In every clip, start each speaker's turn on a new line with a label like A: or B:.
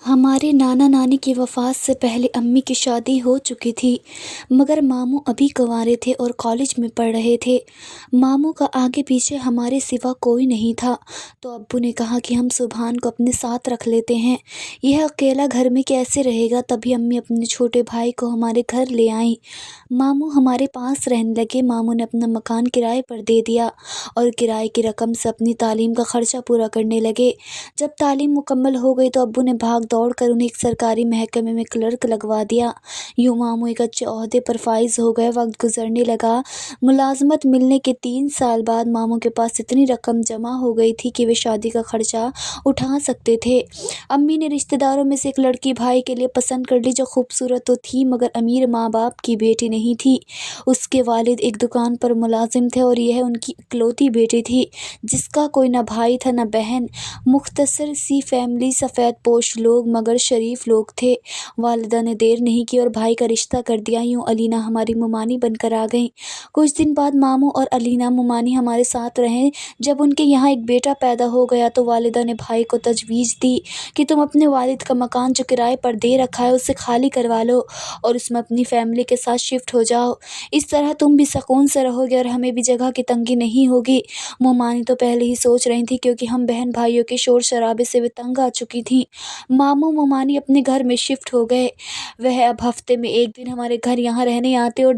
A: ہمارے نانا نانی کی وفات سے پہلے امی کی شادی ہو چکی تھی، مگر ماموں ابھی کنوارے تھے اور کالج میں پڑھ رہے تھے۔ ماموں کا آگے پیچھے ہمارے سوا کوئی نہیں تھا، تو ابو نے کہا کہ ہم سبحان کو اپنے ساتھ رکھ لیتے ہیں، یہ اکیلا گھر میں کیسے رہے گا۔ تبھی امی اپنے چھوٹے بھائی کو ہمارے گھر لے آئیں۔ ماموں ہمارے پاس رہنے لگے۔ ماموں نے اپنا مکان کرائے پر دے دیا اور کرائے کی رقم سے اپنی تعلیم کا خرچہ پورا کرنے لگے۔ جب تعلیم مکمل ہو گئی تو ابو نے بھاگ دوڑ کر انہیں ایک سرکاری محکمے میں کلرک لگوا دیا۔ یوں ماموں ایک اچھے عہدے پر فائز ہو گئے۔ وقت گزرنے لگا۔ ملازمت ملنے کے 3 سال بعد ماموں کے پاس اتنی رقم جمع ہو گئی تھی کہ وہ شادی کا خرچہ اٹھا سکتے تھے۔ امی نے رشتہ داروں میں سے ایک لڑکی بھائی کے لیے پسند کر لی، جو خوبصورت تو تھی مگر امیر ماں باپ کی بیٹی نہیں تھی۔ اس کے والد ایک دکان پر ملازم تھے اور یہ ان کی اکلوتی بیٹی تھی، جس کا کوئی نہ بھائی تھا نہ بہن۔ مختصر سی فیملی، سفید پوش لوگ مگر شریف لوگ تھے۔ والدہ نے دیر نہیں کی اور بھائی کا رشتہ کر دیا۔ یوں علینا ہماری ممانی بن کر آ گئیں۔ کچھ دن بعد ماموں اور علینا ممانی ہمارے ساتھ رہیں۔ جب ان کے یہاں ایک بیٹا پیدا ہو گیا تو والدہ نے بھائی کو تجویز دی کہ تم اپنے والد کا مکان جو کرائے پر دے رکھا ہے اسے خالی کروا لو اور اس میں اپنی فیملی کے ساتھ شفٹ ہو جاؤ۔ اس طرح تم بھی سکون سے رہو گے اور ہمیں بھی جگہ کی تنگی نہیں ہوگی۔ ممانی تو پہلے ہی سوچ رہی تھیں، کیونکہ ہم بہن بھائیوں کے شور شرابے سے وہ تنگ آ چکی تھیں۔ ماموں ممانی اپنے گھر میں شفٹ ہو گئے۔ وہ اب ہفتے میں ایک دن ہمارے گھر یہاں رہنے آتے اور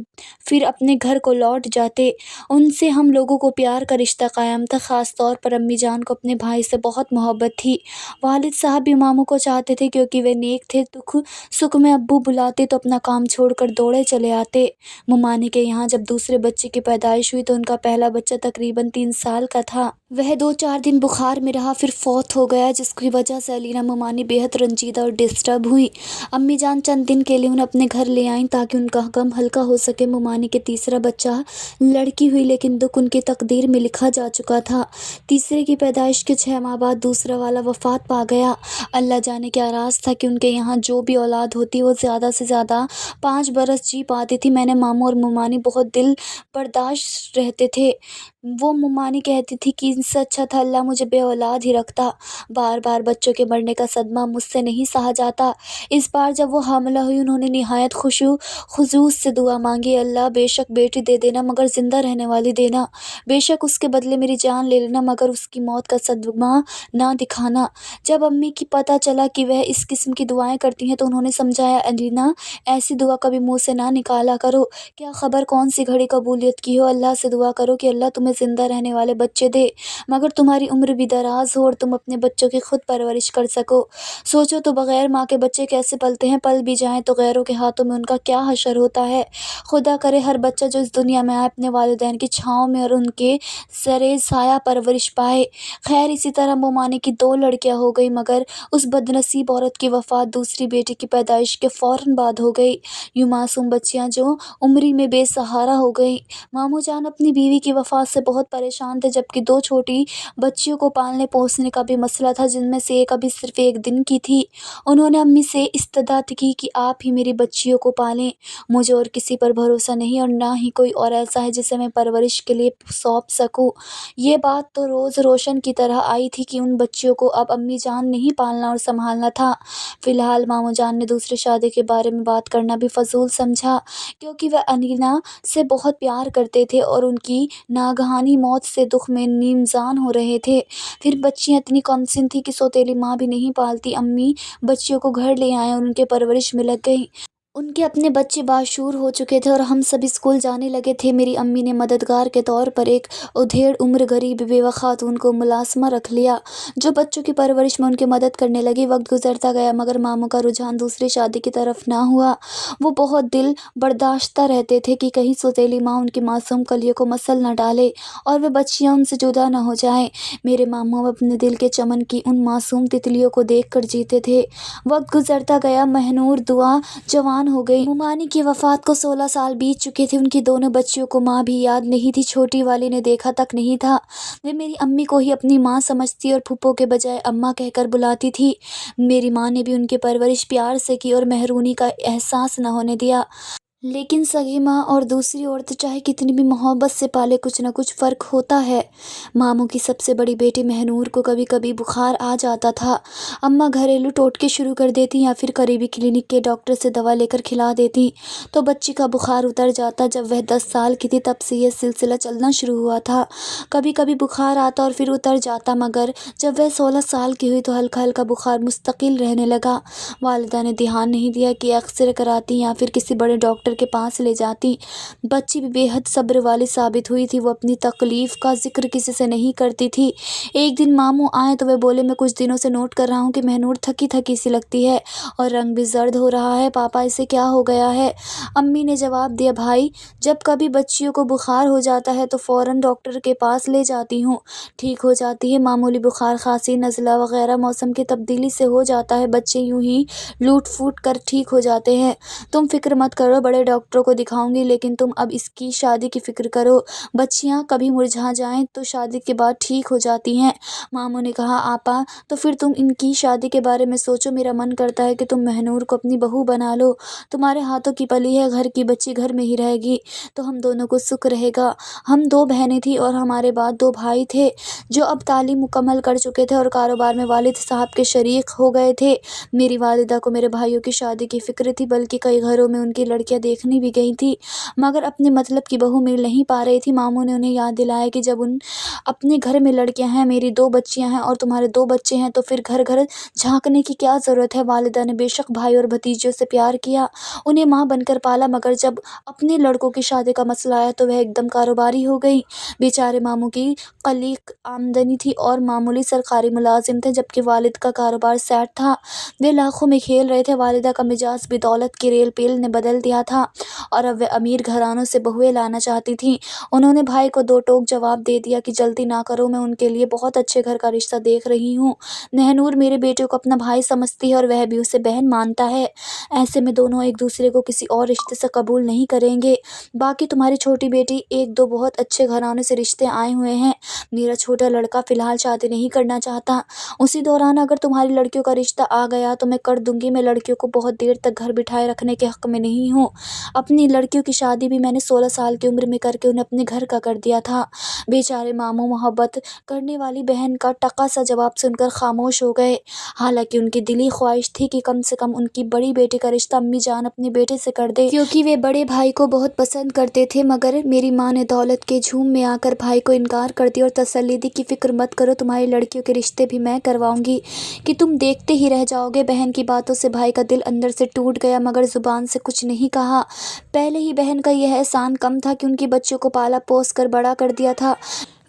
A: پھر اپنے گھر کو لوٹ جاتے۔ ان سے ہم لوگوں کو پیار کا رشتہ قائم تھا۔ خاص طور پر امی جان کو اپنے بھائی سے بہت محبت تھی۔ والد صاحب بھی ماموں کو چاہتے تھے، کیونکہ وہ نیک تھے۔ دکھ سکھ میں ابو بلاتے تو اپنا کام چھوڑ کر دوڑے چلے آتے۔ ممانی کے یہاں جب دوسرے بچے کی پیدائش ہوئی تو ان کا پہلا بچہ تقریباً 3 سال کا تھا۔ وہ 2-4 دن بخار میں رہا، پھر فوت ہو گیا، جس کی وجہ سے علینا ممانی بےحد رنجیدہ اور ڈسٹرب ہوئیں۔ امی جان چند دن کے لیے انہیں اپنے گھر لے آئیں تاکہ ان کا غم ہلکا ہو سکے۔ ممانی کے تیسرا بچہ لڑکی ہوئی، لیکن دکھ ان کی تقدیر میں لکھا جا چکا تھا۔ تیسرے کی پیدائش کے 6 ماہ بعد دوسرا والا وفات پا گیا۔ اللہ جانے کیا راز تھا کہ ان کے یہاں جو بھی اولاد ہوتی وہ زیادہ سے زیادہ 5 برس جی پاتی تھی۔ میں نے ماموں اور ممانی بہت دل برداشت رہتے تھے۔ وہ ممانی کہتی تھی کہ ان سے اچھا تھا اللہ مجھے بے اولاد ہی رکھتا۔ بار بار بچوں کے مرنے کا صدمہ مجھ سے نہیں سہا جاتا۔ اس بار جب وہ حاملہ ہوئی انہوں نے نہایت خضوع سے دعا مانگی، اللہ بے شک بیٹی دے دینا مگر زندہ رہنے والی دینا، بے شک اس کے بدلے میری جان لے لینا مگر اس کی موت کا صدمہ نہ دکھانا۔ جب امی کی پتہ چلا کہ وہ اس قسم کی دعائیں کرتی ہیں تو انہوں نے سمجھایا، علینا ایسی دعا کبھی منہ سے نہ نکالا کرو، کیا خبر کون سی گھڑی قبولیت کی ہو۔ اللہ سے دعا کرو کہ اللہ تمہیں زندہ رہنے والے بچے دے مگر تمہاری عمر بھی دراز ہو اور تم اپنے بچوں کی خود پرورش کر سکو۔ سوچو تو بغیر ماں کے بچے کیسے پلتے ہیں، پل بھی جائیں تو غیروں کے ہاتھوں میں ان کا کیا حشر ہوتا ہے۔ خدا کرے ہر بچہ جو اس دنیا میں آئے اپنے والدین کی چھاؤں میں اور ان کے زرِ سایہ پرورش پائے۔ خیر اسی طرح ممانی کی 2 لڑکیاں ہو گئیں مگر اس بدنصیب عورت کی وفات دوسری بیٹی کی پیدائش کے فوراً بعد ہو گئی۔ یوں معصوم بچیاں جو عمری میں بے سہارا ہو گئیں۔ ماموں جان اپنی بیوی کی وفات سے بہت پریشان تھے، جبکہ 2 چھوٹی بچیوں کو پالنے پوسنے کا بھی مسئلہ تھا، جن میں سے ایک ابھی صرف 1 دن کی تھی۔ انہوں نے امی سے استدعا کی کہ آپ ہی میری بچیوں کو پالیں، مجھے اور کسی پر بھروسہ نہیں اور نہ ہی کوئی اور ایسا ہے جسے میں پرورش کے لیے سونپ سکوں۔ یہ بات تو روز روشن کی طرح آئی تھی کہ ان بچیوں کو اب امی جان نے ہی پالنا اور سنبھالنا تھا۔ فی الحال ماموں جان نے دوسری شادی کے بارے میں بات کرنا بھی فضول سمجھا، کیونکہ وہ علینا سے بہت پیار کرتے تھے اور ان کی ناگہانی موت سے دکھ میں نیمزان ہو رہے تھے۔ پھر بچیاں اتنی کمسن تھیں کہ سوتیلی ماں بھی نہیں پالتی۔ امی بچیوں کو گھر لے آئیں اور ان کے پرورش میں لگ گئیں۔ ان کے اپنے بچے باشعور ہو چکے تھے اور ہم سب اسکول جانے لگے تھے۔ میری امی نے مددگار کے طور پر ایک ادھیڑ عمر غریب بیوہ خاتون کو ملازمہ رکھ لیا، جو بچوں کی پرورش میں ان کی مدد کرنے لگی۔ وقت گزرتا گیا مگر ماموں کا رجحان دوسری شادی کی طرف نہ ہوا۔ وہ بہت دل برداشتہ رہتے تھے کہ کہیں سوتیلی ماں ان کی معصوم کلیوں کو مصل نہ ڈالے اور وہ بچیاں ان سے جدا نہ ہو جائیں۔ میرے ماموں اپنے دل کے چمن کی ان معصوم تتلیوں کو دیکھ کر جیتے تھے۔ وقت گزرتا گیا، مہنور دعا جوان ہو گئی۔ ممانی کی وفات کو 16 سال بیت چکے تھے۔ ان کی دونوں بچیوں کو ماں بھی یاد نہیں تھی، چھوٹی والی نے دیکھا تک نہیں تھا۔ وہ میری امی کو ہی اپنی ماں سمجھتی اور پھپھو کے بجائے اماں کہہ کر بلاتی تھی۔ میری ماں نے بھی ان کی پرورش پیار سے کی اور محرومی کا احساس نہ ہونے دیا۔ لیکن سگی ماں اور دوسری عورت چاہے کتنی بھی محبت سے پالے، کچھ نہ کچھ فرق ہوتا ہے۔ ماموں کی سب سے بڑی بیٹی مہنور کو کبھی کبھی بخار آ جاتا تھا۔ اماں گھریلو ٹوٹکے شروع کر دیتی یا پھر قریبی کلینک کے ڈاکٹر سے دوا لے کر کھلا دیتی تو بچی کا بخار اتر جاتا۔ جب وہ 10 سال کی تھی تب سے یہ سلسلہ چلنا شروع ہوا تھا۔ کبھی کبھی بخار آتا اور پھر اتر جاتا، مگر جب وہ 16 سال کی ہوئی تو ہلکا ہلکا بخار مستقل رہنے لگا۔ والدہ نے دھیان نہیں دیا کہ ایکس رے کراتی یا پھر کسی بڑے ڈاکٹر کے پاس لے جاتی۔ بچی بھی بے حد صبر والی ثابت ہوئی تھی، وہ اپنی تکلیف کا ذکر کسی سے نہیں کرتی تھی۔ ایک دن ماموں آئے تو وہ بولے، میں کچھ دنوں سے نوٹ کر رہا ہوں کہ مہنور تھکی تھکی سی لگتی ہے اور رنگ بھی زرد ہو رہا ہے، پاپا اسے کیا ہو گیا ہے؟ امی نے جواب دیا، بھائی جب کبھی بچیوں کو بخار ہو جاتا ہے تو فوراً ڈاکٹر کے پاس لے جاتی ہوں، ٹھیک ہو جاتی ہے۔ معمولی بخار، کھانسی، نزلہ وغیرہ موسم کی تبدیلی سے ہو جاتا ہے، بچے یوں ہی لوٹ پھوٹ کر ٹھیک ہو جاتے ہیں۔ تم فکر مت کرو، بڑے ڈاکٹروں کو دکھاؤں گی، لیکن تم اب اس کی شادی کی فکر کرو۔ بچیاں کبھی مرجھا جائیں تو شادی کے بعد ٹھیک ہو جاتی ہیں۔ ماموں نے کہا، آپا تو پھر تم ان کی شادی کے بارے میں سوچو، میرا من کرتا ہے کہ تم مہنور کو اپنی بہو بنا لو، تمہارے ہاتھوں کی پلی ہے، گھر کی بچی گھر میں ہی رہے گی تو ہم دونوں کو سکھ رہے گا۔ ہم 2 بہنیں تھیں اور ہمارے بعد 2 بھائی تھے جو اب تعلیم مکمل کر چکے تھے اور کاروبار میں والد صاحب کے شریک ہو گئے تھے۔ میری والدہ کو میرے بھائیوں کی شادی کی فکر تھی، بلکہ کئی گھروں میں ان کی لڑکیاں دیکھنے بھی گئی تھی، مگر اپنے مطلب کی بہو مل نہیں پا رہی تھی۔ ماموں نے انہیں یاد دلایا کہ جب اپنے گھر میں لڑکیاں ہیں، میری 2 بچیاں ہیں اور تمہارے 2 بچے ہیں تو پھر گھر گھر جھانکنے کی کیا ضرورت ہے؟ والدہ نے بے شک بھائی اور بھتیجوں سے پیار کیا، انہیں ماں بن کر پالا، مگر جب اپنے لڑکوں کی شادی کا مسئلہ آیا تو وہ ایک دم کاروباری ہو گئی۔ بیچارے ماموں کی قلیل آمدنی تھی اور معمولی سرکاری ملازم تھے، جبکہ والد کا کاروبار سیٹ تھا، وہ لاکھوں میں کھیل رہے تھے۔ والدہ کا مزاج بھی دولت کی ریل پیل نے بدل دیا تھا اور اب وہ امیر گھرانوں سے بہوئیں لانا چاہتی تھیں۔ انہوں نے بھائی کو 2 ٹوک جواب دے دیا کہ جلدی نہ کرو، میں ان کے لیے بہت اچھے گھر کا رشتہ دیکھ رہی ہوں۔ مہنور میرے بیٹے کو اپنا بھائی سمجھتی ہے اور وہ بھی اسے بہن مانتا ہے، ایسے میں دونوں ایک دوسرے کو کسی اور رشتے سے قبول نہیں کریں گے۔ باقی تمہاری چھوٹی بیٹی 1-2 بہت اچھے گھرانے سے رشتے آئے ہوئے ہیں، میرا چھوٹا لڑکا فی الحال شادی نہیں کرنا چاہتا، اسی دوران اگر تمہاری لڑکیوں کا رشتہ آ گیا تو میں کر دوں گی۔ میں لڑکیوں کو بہت دیر تک گھر بٹھائے رکھنے کے حق میں نہیں ہوں، اپنی لڑکیوں کی شادی بھی میں نے 16 سال کی عمر میں کر کے انہیں اپنے گھر کا کر دیا تھا۔ بیچارے ماموں محبت کرنے والی بہن کا ٹکا سا جواب سن کر خاموش ہو گئے، حالانکہ ان کی دلی خواہش تھی کہ کم سے کم ان کی بڑی بیٹی کا رشتہ امی جان اپنے بیٹے سے کر دے، کیونکہ وہ بڑے بھائی کو بہت پسند کرتے تھے۔ مگر میری ماں نے دولت کے جھوم میں آ کر بھائی کو انکار کر دیا اور تسلی دی کہ فکر مت کرو، تمہاری لڑکیوں کے رشتے بھی میں کرواؤں گی کہ تم دیکھتے ہی رہ جاؤ گے۔ بہن کی باتوں سے بھائی کا دل اندر سے ٹوٹ گیا، مگر زبان سے کچھ نہیں کہا۔ پہلے ہی بہن کا یہ احسان کم تھا کہ ان کی بچیوں کو پالا پوس کر بڑا کر دیا تھا،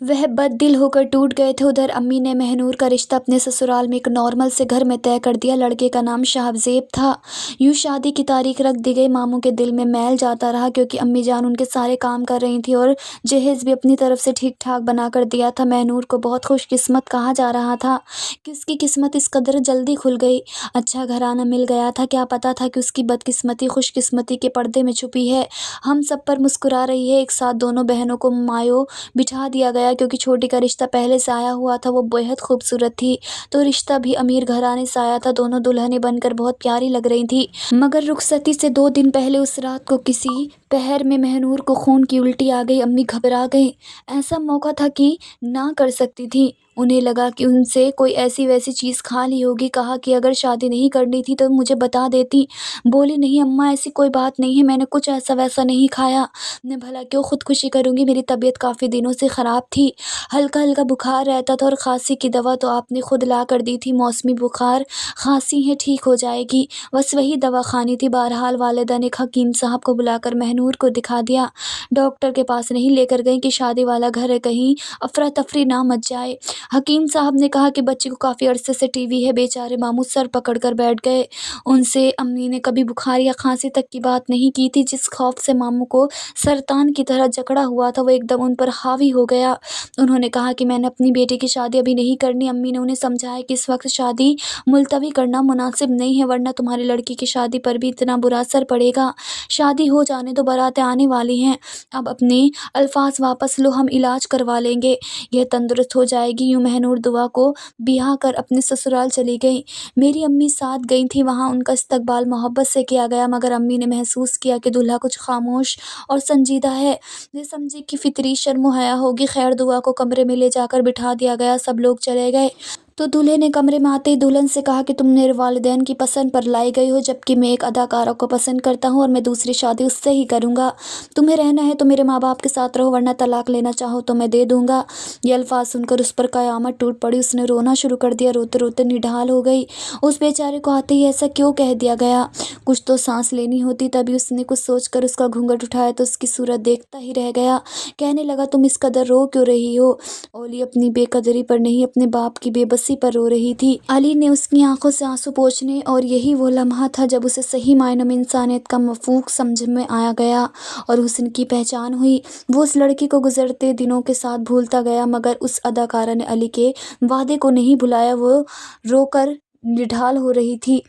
A: وہ بد دل ہو کر ٹوٹ گئے تھے۔ ادھر امی نے مہنور کا رشتہ اپنے سسرال میں ایک نارمل سے گھر میں طے کر دیا، لڑکے کا نام شہاب زیب تھا۔ یوں شادی کی تاریخ رکھ دی گئی۔ ماموں کے دل میں میل جاتا رہا، کیونکہ امی جان ان کے سارے کام کر رہی تھی اور جہیز بھی اپنی طرف سے ٹھیک ٹھاک بنا کر دیا تھا۔ مہنور کو بہت خوش قسمت کہا جا رہا تھا کہ اس کی قسمت اس قدر جلدی کھل گئی، اچھا گھرانہ مل گیا تھا، کیا پتا تھا کہ اس کی بد قسمتی خوش قسمتی کے پردے میں چھپی ہے۔ ہم سب پر مسکرا رہی ہے۔ ایک ساتھ دونوں بہنوں کو مایوں بٹھا دیا گیا، کیونکہ چھوٹی کا رشتہ پہلے سے آیا ہوا تھا، وہ بے حد خوبصورت تھی تو رشتہ بھی امیر گھرانے سے آیا تھا، دونوں دلہنیں بن کر بہت پیاری لگ رہی تھیں۔ مگر رخصتی سے 2 دن پہلے اس رات کو کسی پہر میں مہنور کو خون کی الٹی آ گئی، امی گھبرا گئیں، ایسا موقع تھا کہ نہ کر سکتی تھیں، انہیں لگا کہ ان سے کوئی ایسی ویسی چیز کھا لی ہوگی، کہا کہ اگر شادی نہیں کرنی تھی تو مجھے بتا دیتی۔ بولی، نہیں اماں ایسی کوئی بات نہیں ہے، میں نے کچھ ایسا ویسا نہیں کھایا، میں بھلا کیوں خودکشی کروں گی، میری طبیعت کافی دنوں سے خراب تھی، ہلکا ہلکا بخار رہتا تھا اور کھانسی کی دوا تو آپ نے خود لا کر دی تھی، موسمی بخار کھانسی ہے، ٹھیک ہو جائے گی، بس وہی دوا خانی تھی۔ بہرحال والدہ نے حکیم صاحب کو بلا کر مہنور کو دکھا دیا، ڈاکٹر کے پاس نہیں لے کر گئیں کہ شادی والا گھر ہے، کہیں افراتفری نہ مچ جائے۔ حکیم صاحب نے کہا کہ بچی کو کافی عرصے سے ٹی وی ہے۔ بیچارے ماموں سر پکڑ کر بیٹھ گئے، ان سے امی نے کبھی بخار یا کھانسی تک کی بات نہیں کی تھی۔ جس خوف سے ماموں کو سرطان کی طرح جکڑا ہوا تھا وہ ایک دم ان پر حاوی ہو گیا۔ انہوں نے کہا کہ میں نے اپنی بیٹی کی شادی ابھی نہیں کرنی۔ امی نے انہیں سمجھایا کہ اس وقت شادی ملتوی کرنا مناسب نہیں ہے، ورنہ تمہاری لڑکی کی شادی پر بھی اتنا برا اثر پڑے گا، شادی ہو جانے دو، باراتیں آنے والی ہیں، اب اپنے الفاظ واپس لو، ہم علاج کروا لیں گے، یہ تندرست ہو جائے گی۔ یوں مہنور دعا کو بیاہ کر اپنے سسرال چلی گئی۔ میری امی ساتھ گئی تھیں۔ وہاں ان کا استقبال محبت سے کیا گیا، مگر امی نے محسوس کیا کہ دولہا کچھ خاموش اور سنجیدہ ہے۔ یہ سمجھی کہ فطری شرم و حیا ہوگی۔ خیر، دعا کو کمرے میں لے جا کر بٹھا دیا گیا۔ سب لوگ چلے گئے تو دولہے نے کمرے میں آتے ہی دلہن سے کہا کہ تم میرے والدین کی پسند پر لائی گئی ہو، جبکہ میں ایک اداکارہ کو پسند کرتا ہوں اور میں دوسری شادی اس سے ہی کروں گا۔ تمہیں رہنا ہے تو میرے ماں باپ کے ساتھ رہو، ورنہ طلاق لینا چاہو تو میں دے دوں گا۔ یہ الفاظ سن کر اس پر قیامت ٹوٹ پڑی۔ اس نے رونا شروع کر دیا، روتے روتے نڈھال ہو گئی۔ اس بیچارے کو آتے ہی ایسا کیوں کہہ دیا گیا؟ کچھ تو سانس لینی ہوتی۔ تبھی اس نے کچھ سوچ کر اس کا گھونگھٹ اٹھایا تو اس کی صورت دیکھتا ہی رہ گیا۔ کہنے لگا، تم اس قدر رو کیوں رہی ہو؟ اولی اپنی بے قدری پر نہیں، اپنے باپ کی بے بسی پر رو رہی تھی۔ علی نے اس کی آنکھوں سے آنسو پوچھنے، اور یہی وہ لمحہ تھا جب اسے صحیح معنوں میں انسانیت کا مفہوم سمجھ میں آ گیا اور حسن کی پہچان ہوئی۔ وہ اس لڑکی کو گزرتے دنوں کے ساتھ بھولتا گیا، مگر اس اداکارہ نے علی کے وعدے کو نہیں بھلایا۔ وہ رو کر نڈھال ہو رہی تھی۔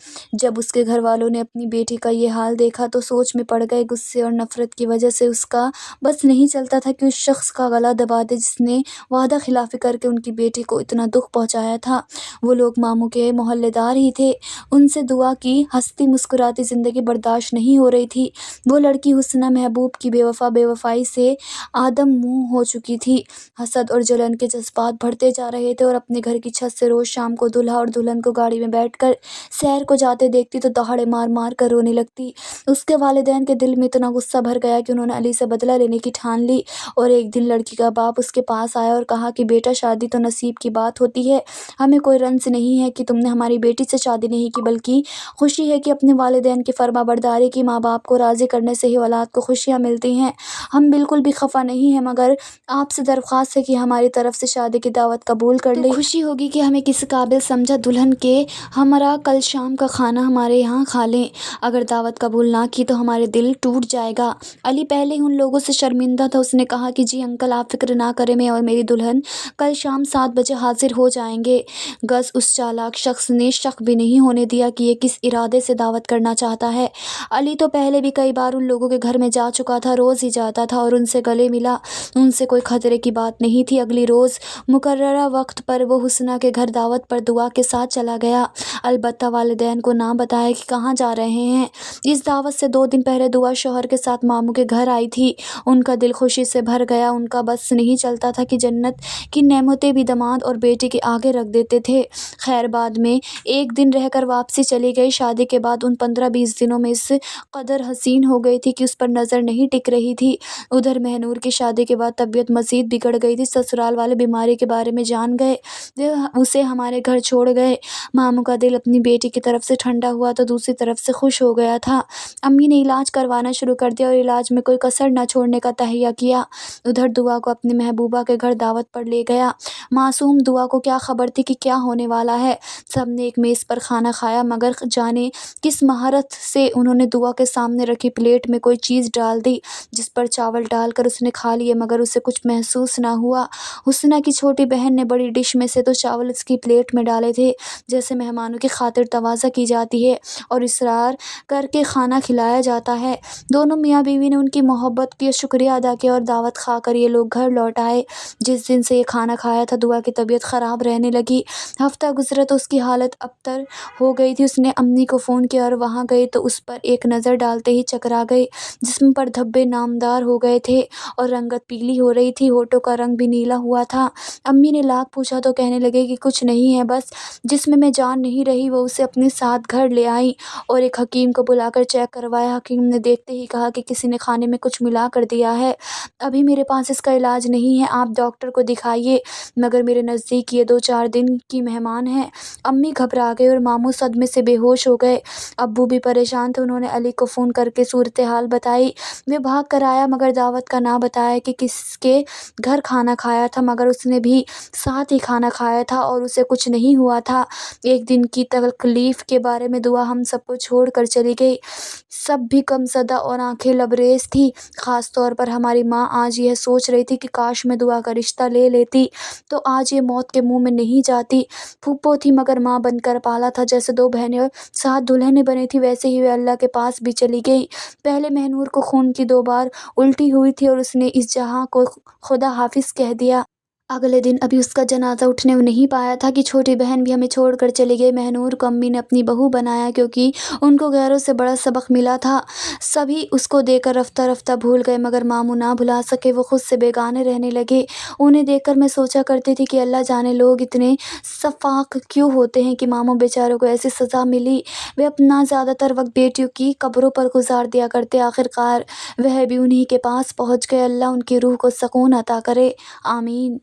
A: جب اس کے گھر والوں نے اپنی بیٹی کا یہ حال دیکھا تو سوچ میں پڑ گئے۔ غصے اور نفرت کی وجہ سے اس کا بس نہیں چلتا تھا کہ اس شخص کا گلا دبا دے جس نے وعدہ خلافی کر کے ان کی بیٹی کو اتنا دکھ پہنچایا تھا۔ وہ لوگ ماموں کے محلے دار ہی تھے۔ ان سے دعا کی ہنستی مسکراتی زندگی برداشت نہیں ہو رہی تھی۔ وہ لڑکی حسنہ محبوب کی بے وفائی سے آدم منہ ہو چکی تھی۔ حسد اور جلن کے جذبات بڑھتے جا رہے تھے، اور اپنے گھر کی چھت سے روز شام کو دولہا اور دلہن کو گاڑی میں بیٹھ کر سیر کو جاتے دیکھتی تو دہاڑے مار مار کر رونے لگتی۔ اس کے والدین کے دل میں اتنا غصہ بھر گیا کہ انہوں نے علی سے بدلہ لینے کی ٹھان لی، اور ایک دن لڑکی کا باپ اس کے پاس آیا اور کہا کہ بیٹا، شادی تو نصیب کی بات ہوتی ہے، ہمیں کوئی رنج نہیں ہے کہ تم نے ہماری بیٹی سے شادی نہیں کی، بلکہ خوشی ہے کہ اپنے والدین کی فرما برداری کی۔ ماں باپ کو راضی کرنے سے ہی اولاد کو خوشیاں ملتی ہیں۔ ہم بالکل بھی خفا نہیں ہیں، مگر آپ سے درخواست ہے کہ ہماری طرف سے شادی کی دعوت قبول کر لیں۔ تو خوشی ہوگی کہ ہمیں کس قابل سمجھا، دلہن کے ہمراہ کل شام کا کھانا ہمارے یہاں کھا لیں۔ اگر دعوت قبول نہ کی تو ہمارا دل ٹوٹ جائے گا۔ علی پہلے ہی ان لوگوں سے شرمندہ تھا۔ اس نے کہا کہ جی انکل، آپ فکر نہ کریں، میں اور میری دلہن کل شام 7 بجے حاضر ہو جائیں گے۔ گز اس چالاک شخص نے شک بھی نہیں ہونے دیا کہ یہ کس ارادے سے دعوت کرنا چاہتا ہے۔ علی تو پہلے بھی کئی بار ان لوگوں کے گھر میں جا چکا تھا، روز ہی جاتا تھا اور ان سے گلے ملا۔ ان سے کوئی خطرے کی بات نہیں تھی۔ اگلی روز مقررہ وقت پر وہ حسنہ کے گھر دعوت پر دعا کے ساتھ چلا گیا، البتہ والدین کو نہ بتایا کہ کہاں جا رہے ہیں۔ اس دعوت سے 2 دن پہلے دعا شوہر کے ساتھ ماموں کے گھر آئی تھی۔ ان کا دل خوشی سے بھر گیا۔ ان کا بس نہیں چلتا تھا کہ جنت کی نعمتیں بھی داماد اور بیٹی کے آگے رکھ دیتے تھے۔ خیر، بعد میں 1 دن رہ کر واپسی چلی گئی۔ شادی کے بعد ان 15-20 دنوں میں اس قدر حسین ہو گئی تھی کہ اس پر نظر نہیں ٹک رہی تھی۔ ادھر مہنور کی شادی کے بعد طبیعت مزید بگڑ گئی تھی۔ سسرال والے بیماری کے بارے میں جان گئے، وہ اسے ہمارے گھر چھوڑ گئے۔ ماموں کا دل اپنی بیٹی کی طرف سے ٹھنڈا ہوا تو دوسری طرف سے خوش ہو گیا تھا۔ امی نے علاج کروانا شروع کر دیا اور علاج میں کوئی کسر نہ چھوڑنے کا تہیہ کیا۔ ادھر دعا کو اپنی محبوبہ کے گھر دعوت پر لے گیا۔ معصوم دعا کو کیا خبر تھی کہ کیا ہونے والا ہے۔ سب نے ایک میز پر کھانا کھایا، مگر جانے کس مہارت سے انہوں نے دعا کے سامنے رکھی پلیٹ میں کوئی چیز ڈال دی، جس پر چاول ڈال کر اس نے کھا لیے، مگر اسے کچھ محسوس نہ ہوا۔ حسنہ کی چھوٹی بہن نے بڑی ڈش میں سے تو چاول اس کی پلیٹ میں ڈالے تھے جیسے مہمانوں کی خاطر تواضع کی جاتی ہے اور اصرار کر کے کھانا کھلایا جاتا ہے۔ دونوں میاں بیوی نے ان کی محبت کا شکریہ ادا کیا اور دعوت کھا کر یہ لوگ گھر لوٹ آئے۔ جس دن سے یہ کھانا کھایا تھا دعا کی طبیعت خراب رہنے لگی۔ ہفتہ گزرا تو اس کی حالت ابتر ہو گئی تھی۔ اس نے امی کو فون کیا اور وہاں گئی تو اس پر ایک نظر ڈالتے ہی چکرا گئی۔ جسم پر دھبے نامدار ہو گئے تھے اور رنگت پیلی ہو رہی تھی، ہونٹوں کا رنگ بھی نیلا ہوا تھا۔ امی نے لاکھ پوچھا تو کہنے لگے کہ کچھ نہیں ہے، بس جسم میں جان نہیں رہی۔ وہ اسے اپنے ساتھ گھر لے آئیں اور ایک حکیم کو بلا کر چیک کروایا۔ حکیم نے دیکھتے ہی کہا کہ کسی نے کھانے میں کچھ ملا کر دیا ہے، ابھی میرے پاس اس کا علاج نہیں ہے، آپ ڈاکٹر کو دکھائیے، مگر میرے نزدیک یہ 2-4 دن کی مہمان ہیں۔ امی گھبرا گئی اور ماموں صدمے سے بے ہوش ہو گئے۔ ابو بھی پریشان تھے۔ انہوں نے علی کو فون کر کے صورتحال بتائی۔ وہ بھاگ کر آیا، مگر دعوت کا نہ بتایا کہ کس کے گھر کھانا کھایا تھا، مگر اس نے بھی ساتھ ہی کھانا کھایا تھا اور اسے کچھ نہیں ہوا تھا۔ ایک دن کی تکلیف کے بارے میں دعا ہم سب کو چھوڑ کر چلی گئی۔ سب بھی غمزدہ اور آنکھیں لبریز تھیں۔ خاص طور پر ہماری ماں آج یہ سوچ رہی تھی کہ کاش میں دعا کا رشتہ لے لیتی تو آج یہ موت کے منہ میں نہیں جاتی۔ پھوپھو تھی مگر ماں بن کر پالا تھا۔ جیسے 2 بہنیں ساتھ دلہنیں بنی تھیں ویسے ہی وہ اللہ کے پاس بھی چلی گئی۔ پہلے مہنور کو خون کی 2 بار الٹی ہوئی تھی اور اس نے اس جہاں کو خدا حافظ کہہ دیا۔ اگلے دن ابھی اس کا جنازہ اٹھنے نہیں پایا تھا کہ چھوٹی بہن بھی ہمیں چھوڑ کر چلی گئی۔ مہنور کو امی نے اپنی بہو بنایا کیونکہ ان کو غیروں سے بڑا سبق ملا تھا۔ سبھی اس کو دیکھ کر رفتہ رفتہ بھول گئے مگر ماموں نہ بھلا سکے، وہ خود سے بیگانے رہنے لگے۔ انہیں دیکھ کر میں سوچا کرتی تھی کہ اللہ جانے لوگ اتنے شفاق کیوں ہوتے ہیں کہ ماموں بیچاروں کو ایسی سزا ملی۔ وہ اپنا زیادہ تر وقت بیٹیوں کی قبروں پر گزار دیا کرتے، آخرکار وہ بھی انہی کے پاس پہنچ گئے۔ اللہ ان کی روح کو سکون عطا کرے، آمین۔